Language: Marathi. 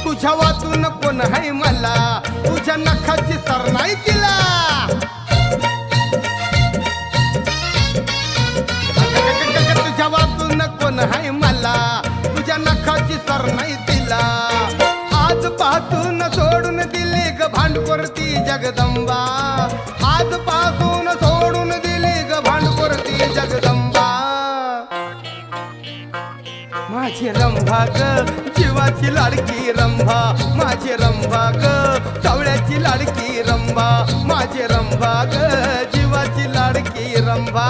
तुझ्या वाचून कोण आहे मला, तुझ्या नखाची सर नाही तिला. तुझ्या वाचून कोण आहे मला, तुझ्या नखाची सर नाही तिला. आजपासून सोडून दिली ग भांडकोरती जगदंबा, आजपासून सोडून दिली ग भांडकोरती जगदंबा. माझी रंभा ग जीवाची लाडकी रंभा, माझी रंभा ग सावळ्याची लाडकी रंभा, माझी रंभा ग जीवाची लाडकी रंभा.